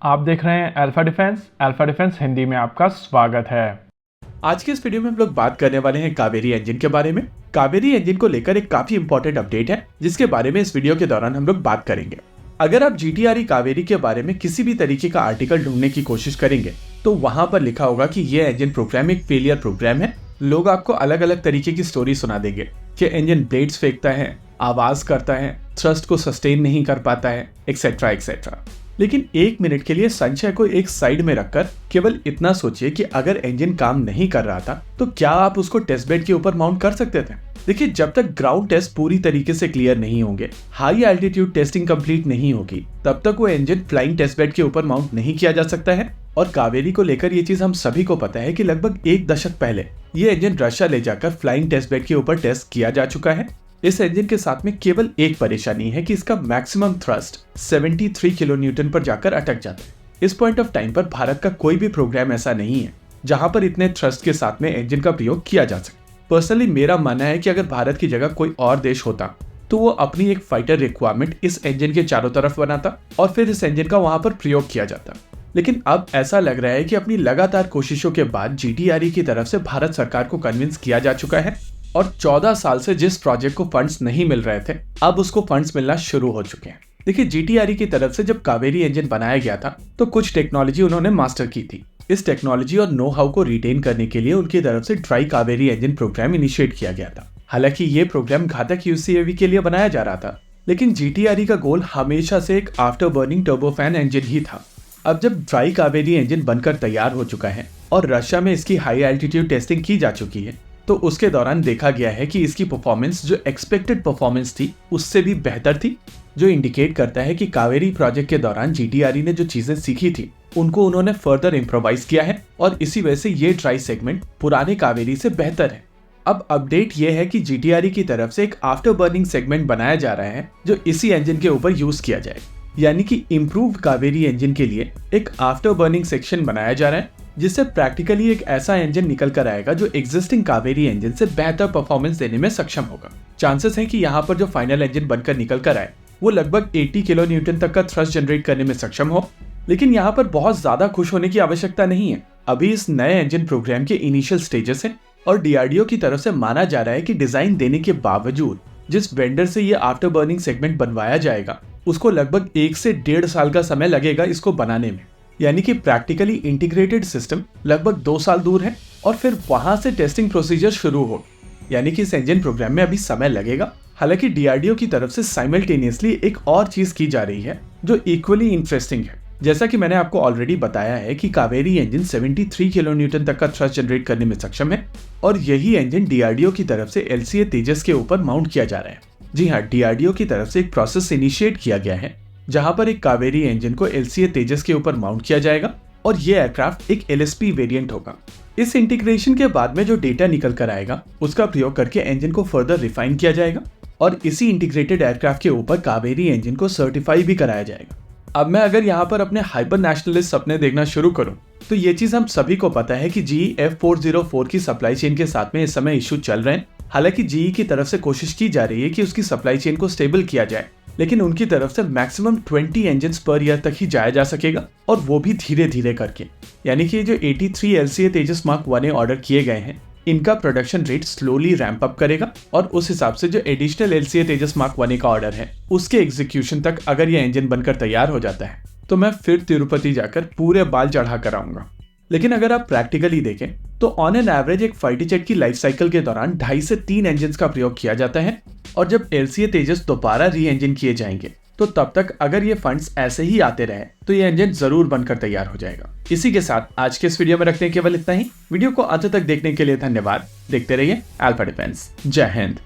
आप देख रहे हैं अल्फा डिफेंस हिंदी में आपका स्वागत है। आज के इस वीडियो में हम लोग बात करने वाले हैं कावेरी इंजन के बारे में। कावेरी इंजन को लेकर एक काफी इंपॉर्टेंट अपडेट है जिसके बारे में इस वीडियो के दौरान हम लोग बात करेंगे। अगर आप जीटीआरई कावेरी के बारे में किसी भी तरीके का आर्टिकल ढूंढने की कोशिश करेंगे तो वहां पर लिखा होगा कि यह इंजन प्रोग्राम एक फेलियर प्रोग्राम है। लोग आपको अलग अलग तरीके की स्टोरी सुना देंगे कि इंजन ब्लेड्स फेंकता है, आवाज करता है, थ्रस्ट को सस्टेन नहीं कर पाता है, एक्सेट्रा एक्सेट्रा। लेकिन एक मिनट के लिए संशय को एक साइड में रखकर केवल इतना सोचिए कि अगर इंजन काम नहीं कर रहा था तो क्या आप उसको टेस्ट बेड के ऊपर माउंट कर सकते थे? देखिए, जब तक ग्राउंड टेस्ट पूरी तरीके से क्लियर नहीं होंगे, हाई एल्टीट्यूड टेस्टिंग कंप्लीट नहीं होगी, तब तक वो इंजन फ्लाइंग टेस्ट बेड के ऊपर माउंट नहीं किया जा सकता है। और कावेरी को लेकर ये चीज हम सभी को पता है कि लगभग एक दशक पहले ये इंजन रशिया ले जाकर फ्लाइंग टेस्ट बेड के ऊपर टेस्ट किया जा चुका है। इस इंजन के साथ में केवल एक परेशानी है कि इसका मैक्सिमम थ्रस्ट 73 किलो न्यूटन पर जाकर अटक जाता है। इस पॉइंट ऑफ टाइम पर भारत का कोई भी प्रोग्राम ऐसा नहीं है जहां पर इतने थ्रस्ट के साथ में इंजन का प्रयोग किया जा सके। पर्सनली मेरा मानना है कि अगर भारत की जगह कोई और देश होता तो वो अपनी एक फाइटर रिक्वायरमेंट इस इंजन के चारों तरफ बनाता और फिर इस इंजन का वहां पर प्रयोग किया जाता। लेकिन अब ऐसा लग रहा है कि अपनी लगातार कोशिशों के बाद जीटीआरई की तरफ से भारत सरकार को कन्विंस किया जा चुका है और 14 साल से जिस प्रोजेक्ट को फंड्स नहीं मिल रहे थे अब उसको फंड्स मिलना शुरू हो चुके हैं। देखिए, जीटीआरई की तरफ से जब कावेरी इंजन बनाया गया था तो कुछ टेक्नोलॉजी उन्होंने मास्टर की थी। इस टेक्नोलॉजी और नो हाउ को रिटेन करने के लिए उनकी तरफ से dry Kaveri engine program initiate किया गया था। हालांकि ये प्रोग्राम घातक यूसीएवी के लिए बनाया जा रहा था, लेकिन जीटीआरई का गोल हमेशा से एक आफ्टर बर्निंग टर्बोफैन इंजन ही था। अब जब ड्राई कावेरी इंजन बनकर तैयार हो चुका है और रशिया में इसकी हाई एल्टीट्यूड टेस्टिंग की जा चुकी है तो उसके दौरान देखा गया है कि इसकी परफॉर्मेंस जो एक्सपेक्टेड परफॉर्मेंस थी उससे भी बेहतर थी, जो इंडिकेट करता है कि कावेरी प्रोजेक्ट के दौरान जीटीआरई ने जो चीजें सीखी थी उनको उन्होंने फर्दर इम्प्रोवाइज किया है और इसी वजह से ये ट्राई सेगमेंट पुराने कावेरी से बेहतर है। अब अपडेट ये है कि जीटीआरई की तरफ से एक आफ्टर बर्निंग सेगमेंट बनाया जा रहा है जो इसी इंजन के ऊपर यूज किया जाए, यानी कि इम्प्रूव्ड कावेरी इंजन के लिए एक आफ्टर बर्निंग सेक्शन बनाया जा रहा है जिससे प्रैक्टिकली एक ऐसा इंजन निकल कर आएगा जो एग्जिस्टिंग कावेरी इंजन से बेहतर परफॉर्मेंस देने में सक्षम होगा। चांसेस है कि यहाँ पर जो फाइनल इंजन बनकर निकल कर आए वो लगभग 80 किलो न्यूटन तक का थ्रस्ट जनरेट करने में सक्षम हो। लेकिन यहाँ पर बहुत ज्यादा खुश होने की आवश्यकता नहीं है। अभी इस नए इंजन प्रोग्राम के इनिशियल स्टेजेस है और डीआरडीओ की तरफ से माना जा रहा है कि डिजाइन देने के बावजूद जिस वेंडर से ये आफ्टर बर्निंग सेगमेंट बनवाया जाएगा उसको लगभग 1 से 1.5 साल का समय लगेगा इसको बनाने में, यानी कि प्रैक्टिकली इंटीग्रेटेड सिस्टम लगभग 2 साल दूर है और फिर वहां से टेस्टिंग प्रोसीजर शुरू हो, यानी कि इस इंजन प्रोग्राम में अभी समय लगेगा। हालांकि डीआरडीओ की तरफ से साइमल्टेनियसली एक और चीज की जा रही है जो इक्वली इंटरेस्टिंग है। जैसा कि मैंने आपको ऑलरेडी बताया है कि कावेरी इंजन 73 किलो न्यूटन तक का थ्रस्ट जनरेट करने में सक्षम है और यही इंजन डीआरडीओ की तरफ से एलसीए तेजस के ऊपर माउंट किया जा रहा है। जी हाँ, डीआरडीओ की तरफ से एक प्रोसेस इनिशिएट किया गया है जहां पर एक कावेरी इंजन को एलसीए तेजस के ऊपर माउंट किया जाएगा और ये एयरक्राफ्ट एक एलएसपी वेरिएंट होगा। इस इंटीग्रेशन के बाद में जो डेटा निकल कर आएगा उसका प्रयोग करके इंजन को फर्दर रिफाइन किया जाएगा और इसी इंटीग्रेटेड एयरक्राफ्ट के ऊपर कावेरी इंजन को सर्टिफाई भी कराया जाएगा। अब मैं अगर यहाँ पर अपने हाइपर नेशनलिस्ट सपने देखना शुरू करूं तो ये चीज हम सभी को पता है कि GE F404 की सप्लाई चेन के साथ में इस समय इशू चल रहे हैं। हालांकि GE की तरफ से कोशिश की जा रही है कि उसकी सप्लाई चेन को स्टेबल किया जाए, लेकिन उनकी तरफ से मैक्सिमम 20 इंजन पर ईयर तक ही जाया जा सकेगा और वो भी धीरे धीरे करके, यानी कि जो 83 LCA तेजस मार्क 1A ऑर्डर किए गए हैं इनका production rate slowly ramp up करेगा और उस हिसाब से जो एडिशनल LCA तेजस मार्क 1A का ऑर्डर है उसके एग्जीक्यूशन तक अगर यह इंजन बनकर तैयार हो जाता है तो मैं फिर तिरुपति जाकर पूरे बाल चढ़ा कर आऊंगा। लेकिन अगर आप प्रैक्टिकली देखें तो ऑन एन एवरेज एक फाइटर जेट की लाइफ साइकिल के दौरान 2.5 से 3 इंजन का प्रयोग किया जाता है और जब LCA तेजस दोबारा री इंजन किए जाएंगे तो तब तक अगर ये फंड्स ऐसे ही आते रहे तो ये इंजन जरूर बनकर तैयार हो जाएगा। इसी के साथ आज के इस वीडियो में रखते हैं केवल इतना ही। वीडियो को अंत तक देखने के लिए धन्यवाद। देखते रहिए अल्फा डिफेंस। जय हिंद।